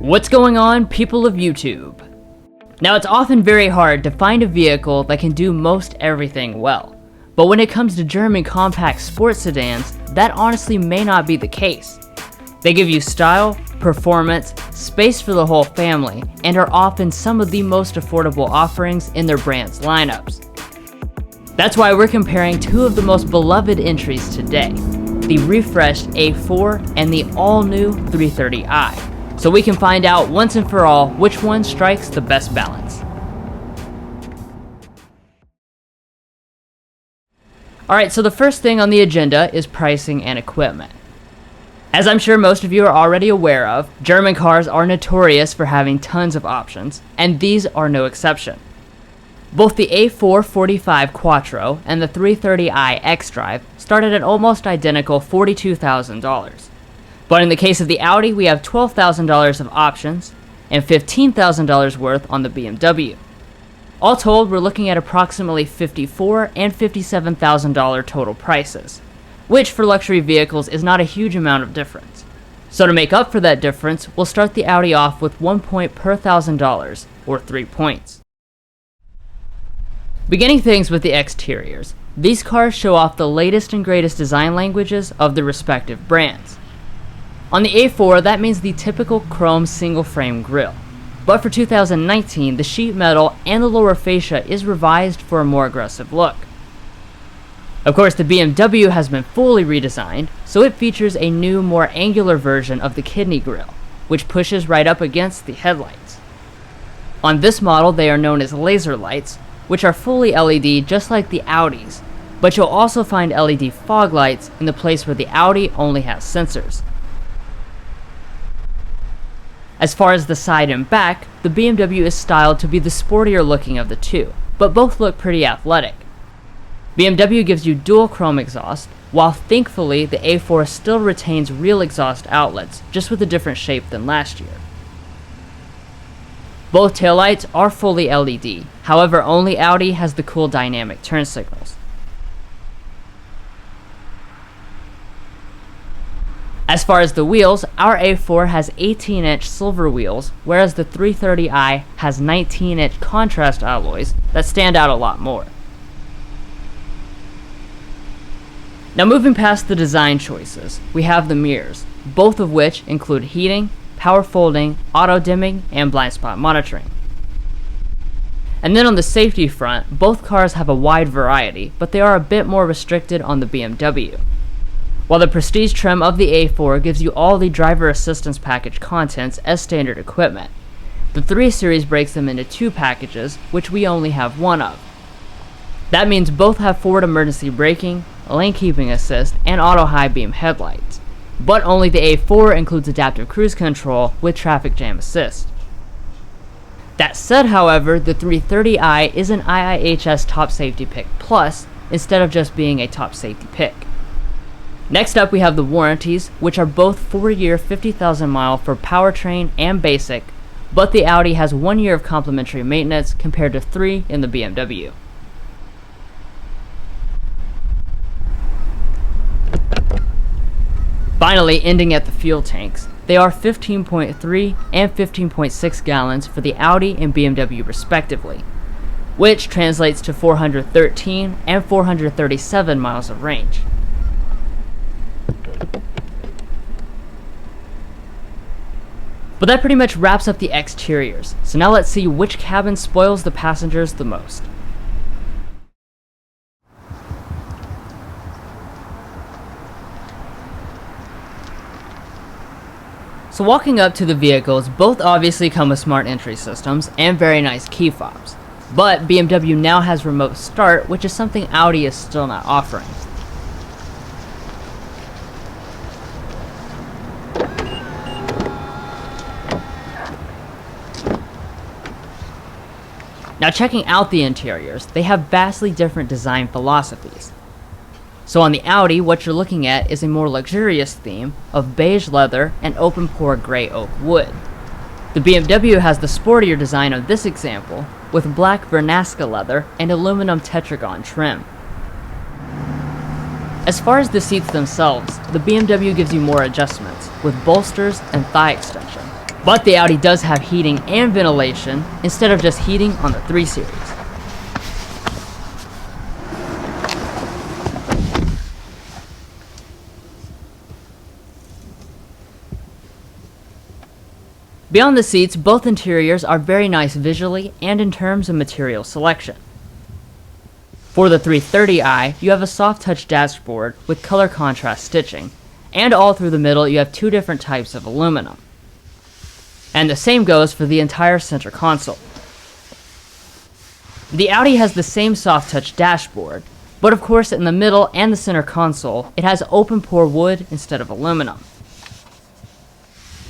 What's going on, people of YouTube? Now, it's often very hard to find a vehicle that can do most everything well, but when it comes to German compact sports sedans, that honestly may not be the case. They give you style, performance, space for the whole family, and are often some of the most affordable offerings in their brand's lineups. That's why we're comparing two of the most beloved entries today, the refreshed A4 and the all-new 330i, so we can find out once and for all which one strikes the best balance. Alright, so the first thing on the agenda is pricing and equipment. As I'm sure most of you are already aware of, German cars are notorious for having tons of options, and these are no exception. Both the A4 45 Quattro and the 330i X-Drive started at almost identical $42,000. But in the case of the Audi, we have $12,000 of options and $15,000 worth on the BMW. All told, we're looking at approximately $54,000 and $57,000 total prices, which for luxury vehicles is not a huge amount of difference. So to make up for that difference, we'll start the Audi off with 1 point per $1,000, or 3 points. Beginning things with the exteriors, these cars show off the latest and greatest design languages of the respective brands. On the A4, that means the typical chrome single-frame grille, but for 2019, the sheet metal and the lower fascia is revised for a more aggressive look. Of course, the BMW has been fully redesigned, so it features a new, more angular version of the kidney grille, which pushes right up against the headlights. On this model, they are known as laser lights, which are fully LED just like the Audis, but you'll also find LED fog lights in the place where the Audi only has sensors. As far as the side and back, the BMW is styled to be the sportier looking of the two, but both look pretty athletic. BMW gives you dual chrome exhaust, while thankfully the A4 still retains real exhaust outlets, just with a different shape than last year. Both taillights are fully LED, however only Audi has the cool dynamic turn signals. As far as the wheels, our A4 has 18-inch silver wheels, whereas the 330i has 19-inch contrast alloys that stand out a lot more. Now moving past the design choices, we have the mirrors, both of which include heating, power folding, auto dimming, and blind spot monitoring. And then on the safety front, both cars have a wide variety, but they are a bit more restricted on the BMW. While the prestige trim of the A4 gives you all the driver assistance package contents as standard equipment, the 3 Series breaks them into 2 packages, which we only have 1 of. That means both have forward emergency braking, lane keeping assist, and auto high beam headlights, but only the A4 includes adaptive cruise control with traffic jam assist. That said, however, the 330i is an IIHS Top Safety Pick Plus instead of just being a top safety pick. Next up, we have the warranties, which are both 4-year 50,000 mile for powertrain and basic, but the Audi has 1 year of complimentary maintenance compared to 3 in the BMW. Finally, ending at the fuel tanks, they are 15.3 and 15.6 gallons for the Audi and BMW respectively, which translates to 413 and 437 miles of range. But that pretty much wraps up the exteriors, so now let's see which cabin spoils the passengers the most. So walking up to the vehicles, both obviously come with smart entry systems and very nice key fobs, but BMW now has remote start, which is something Audi is still not offering. Now checking out the interiors, they have vastly different design philosophies. So on the Audi, what you're looking at is a more luxurious theme of beige leather and open pore gray oak wood. The BMW has the sportier design of this example, with black Vernasca leather and aluminum tetragon trim. As far as the seats themselves, the BMW gives you more adjustments, with bolsters and thigh extension, But the Audi does have heating and ventilation instead of just heating on the 3 Series. Beyond the seats, both interiors are very nice visually and in terms of material selection. For the 330i, you have a soft touch dashboard with color contrast stitching, and all through the middle you have 2 different types of aluminum. And the same goes for the entire center console. The Audi has the same soft touch dashboard, but of course in the middle and the center console it has open pore wood instead of aluminum.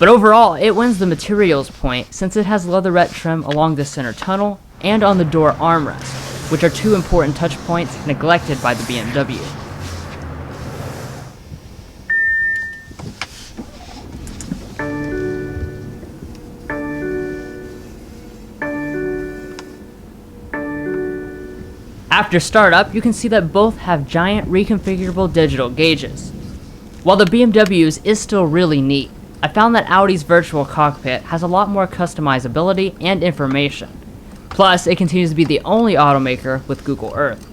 But overall, it wins the materials point since it has leatherette trim along the center tunnel and on the door armrest, which are 2 important touch points neglected by the BMW. After startup, you can see that both have giant reconfigurable digital gauges. While the BMW's is still really neat, I found that Audi's virtual cockpit has a lot more customizability and information. Plus, it continues to be the only automaker with Google Earth.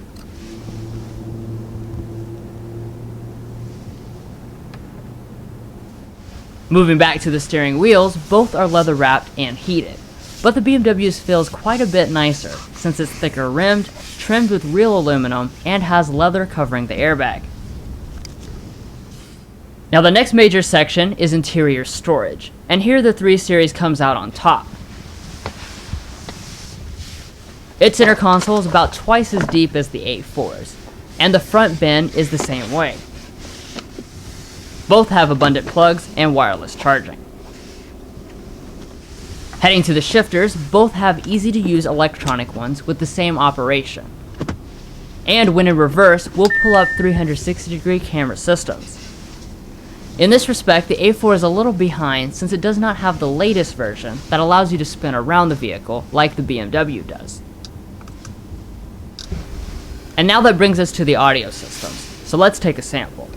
Moving back to the steering wheels, both are leather wrapped and heated. But the BMW's feels quite a bit nicer since it's thicker rimmed, trimmed with real aluminum, and has leather covering the airbag. Now the next major section is interior storage, and here the 3 Series comes out on top. Its center console is about twice as deep as the A4's, and the front bin is the same way. Both have abundant plugs and wireless charging. Heading to the shifters, both have easy to use electronic ones with the same operation. And when in reverse, will pull up 360-degree camera systems. In this respect, the A4 is a little behind since it does not have the latest version that allows you to spin around the vehicle like the BMW does. And now that brings us to the audio systems, so let's take a sample.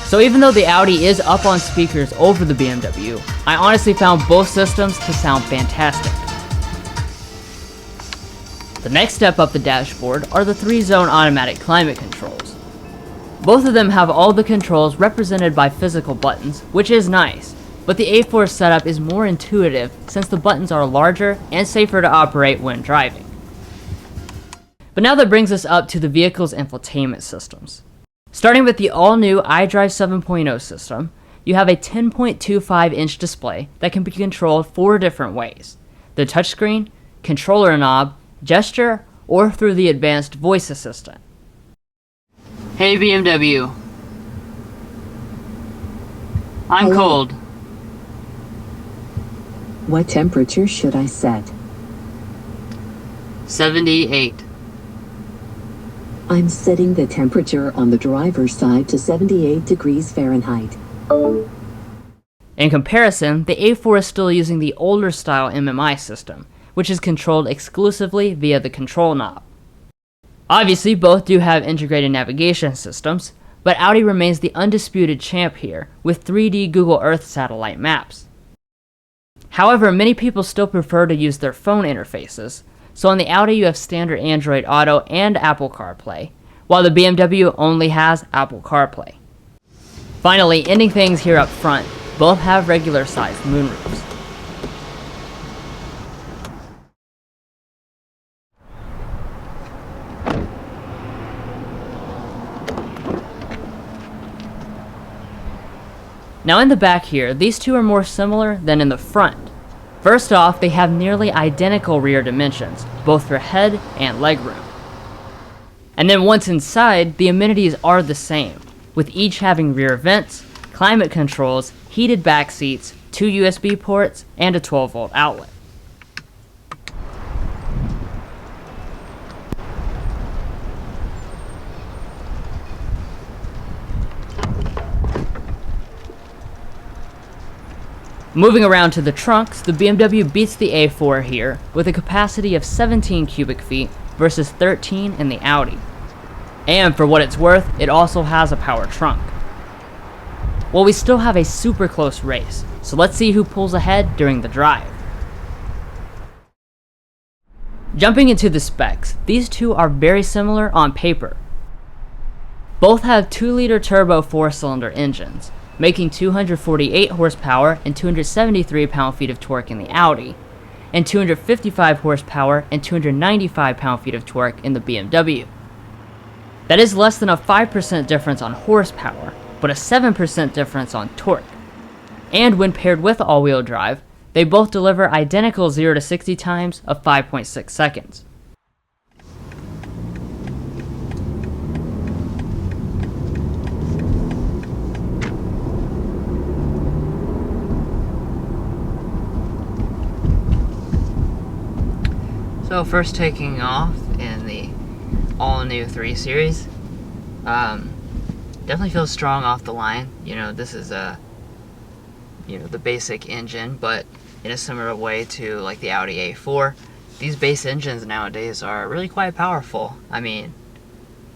So even though the Audi is up on speakers over the BMW, I honestly found both systems to sound fantastic. The next step up the dashboard are the 3-zone automatic climate controls. Both of them have all the controls represented by physical buttons, which is nice, but the A4 setup is more intuitive since the buttons are larger and safer to operate when driving. But now that brings us up to the vehicle's infotainment systems. Starting with the all-new iDrive 7.0 system, you have a 10.25-inch display that can be controlled 4 different ways: the touchscreen, controller knob, gesture, or through the advanced voice assistant. Hey BMW. I'm Hello. cold. What temperature should I set? 78. I'm setting the temperature on the driver's side to 78 degrees Fahrenheit. In comparison, the A4 is still using the older style MMI system, which is controlled exclusively via the control knob. Obviously, both do have integrated navigation systems, but Audi remains the undisputed champ here with 3D Google Earth satellite maps. However, many people still prefer to use their phone interfaces, so on the Audi you have standard Android Auto and Apple CarPlay, while the BMW only has Apple CarPlay. Finally, ending things here up front, both have regular sized moonroofs. Now in the back here, these two are more similar than in the front. First off, they have nearly identical rear dimensions, both for head and legroom. And then once inside, the amenities are the same, with each having rear vents, climate controls, heated back seats, 2 USB ports, and a 12-volt outlet. Moving around to the trunks, the BMW beats the A4 here with a capacity of 17 cubic feet versus 13 in the Audi. And for what it's worth, it also has a power trunk. Well, we still have a super close race, so let's see who pulls ahead during the drive. Jumping into the specs, these two are very similar on paper. Both have 2-liter turbo 4-cylinder engines, making 248 horsepower and 273 pound-feet of torque in the Audi, and 255 horsepower and 295 pound-feet of torque in the BMW. That is less than a 5% difference on horsepower, but a 7% difference on torque. And when paired with all-wheel drive, they both deliver identical 0 to 60 times of 5.6 seconds. So first taking off in the all-new 3 Series, definitely feels strong off the line. You know, this is the basic engine, but in a similar way to like the Audi A4, these base engines nowadays are really quite powerful. I mean,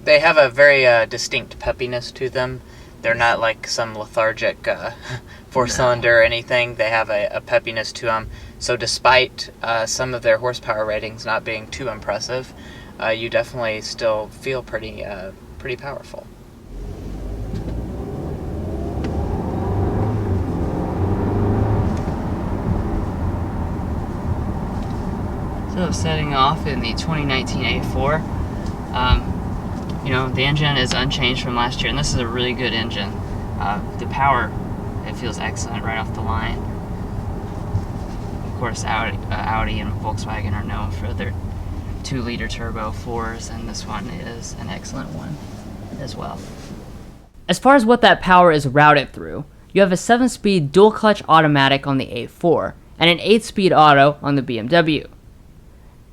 they have a very distinct peppiness to them. They're not like some lethargic 4-cylinder or anything. They have a peppiness to them. So despite some of their horsepower ratings not being too impressive, you definitely still feel pretty powerful. So setting off in the 2019 A4, the engine is unchanged from last year, and this is a really good engine. The power, it feels excellent right off the line. Of course, Audi and Volkswagen are known for their 2-liter turbo 4s, and this one is an excellent one as well. As far as what that power is routed through, you have a 7-speed dual-clutch automatic on the A4 and an 8-speed auto on the BMW.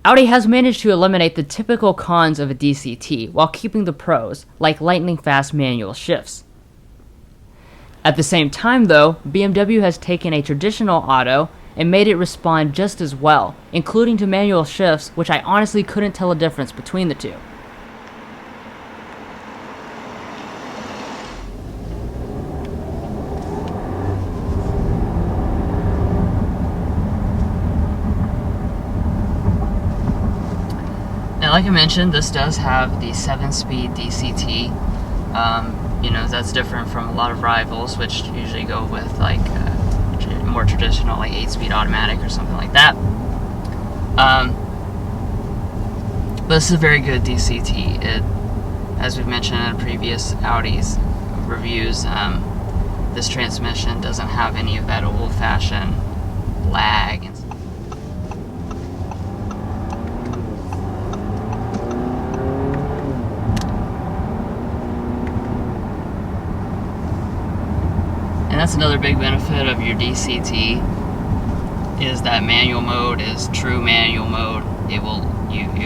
Audi has managed to eliminate the typical cons of a DCT while keeping the pros, like lightning-fast manual shifts. At the same time though, BMW has taken a traditional auto and made it respond just as well, including to manual shifts, which I honestly couldn't tell a difference between the two. Now, like I mentioned, this does have the 7-speed DCT. That's different from a lot of rivals, which usually go with like more traditional, like 8-speed automatic or something like that. But this is a very good DCT. As we've mentioned in previous Audi's reviews, this transmission doesn't have any of that old-fashioned lag. And that's another big benefit of your DCT, is that manual mode is true manual mode. You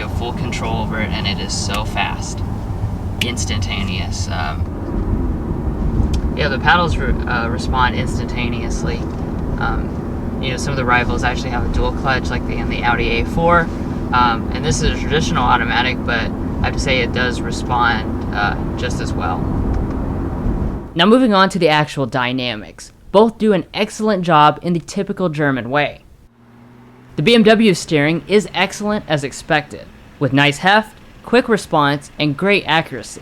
have full control over it, and it is so fast, instantaneous. The paddles respond instantaneously. Some of the rivals actually have a dual clutch, like in the Audi A4, and this is a traditional automatic, but I have to say it does respond just as well. Now moving on to the actual dynamics. Both do an excellent job in the typical German way. The BMW steering is excellent as expected, with nice heft, quick response, and great accuracy.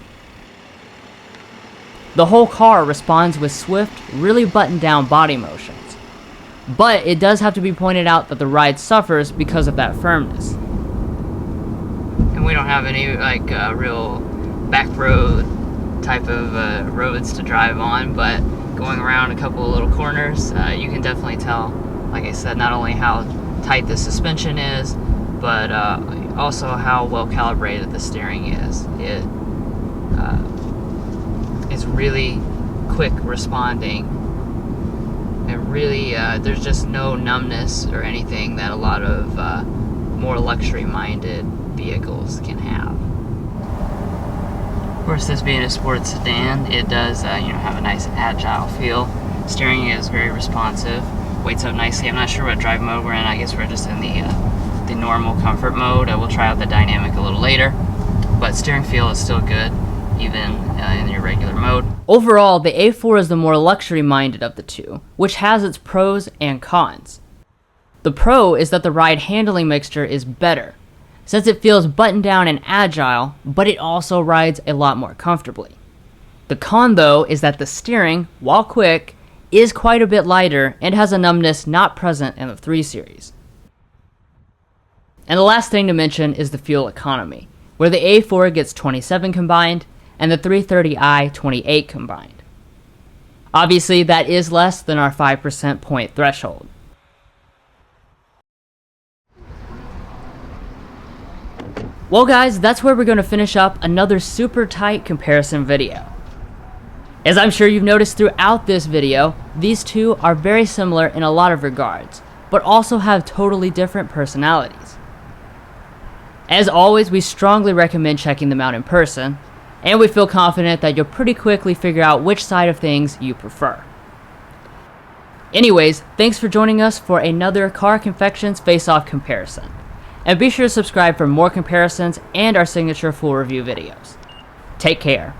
The whole car responds with swift, really buttoned down body motions. But it does have to be pointed out that the ride suffers because of that firmness. And we don't have any real back road type of roads to drive on, but going around a couple of little corners, you can definitely tell, like I said, not only how tight the suspension is, but also how well calibrated the steering is. It's really quick responding, and really there's just no numbness or anything that a lot of more luxury-minded vehicles can have. Of course, this being a sports sedan, it does have a nice agile feel. Steering is very responsive, weights up nicely. I'm not sure what drive mode we're in. I guess we're just in the normal comfort mode. We'll try out the dynamic a little later, but steering feel is still good, even in your regular mode. Overall, the A4 is the more luxury-minded of the two, which has its pros and cons. The pro is that the ride handling mixture is better, since it feels buttoned down and agile, but it also rides a lot more comfortably. The con, though, is that the steering, while quick, is quite a bit lighter and has a numbness not present in the 3 Series. And the last thing to mention is the fuel economy, where the A4 gets 27 combined and the 330i 28 combined. Obviously, that is less than our 5% point threshold. Well guys, that's where we're going to finish up another super tight comparison video. As I'm sure you've noticed throughout this video, these two are very similar in a lot of regards, but also have totally different personalities. As always, we strongly recommend checking them out in person, and we feel confident that you'll pretty quickly figure out which side of things you prefer. Anyways, thanks for joining us for another Car Confections Face-Off comparison. And be sure to subscribe for more comparisons and our signature full review videos. Take care.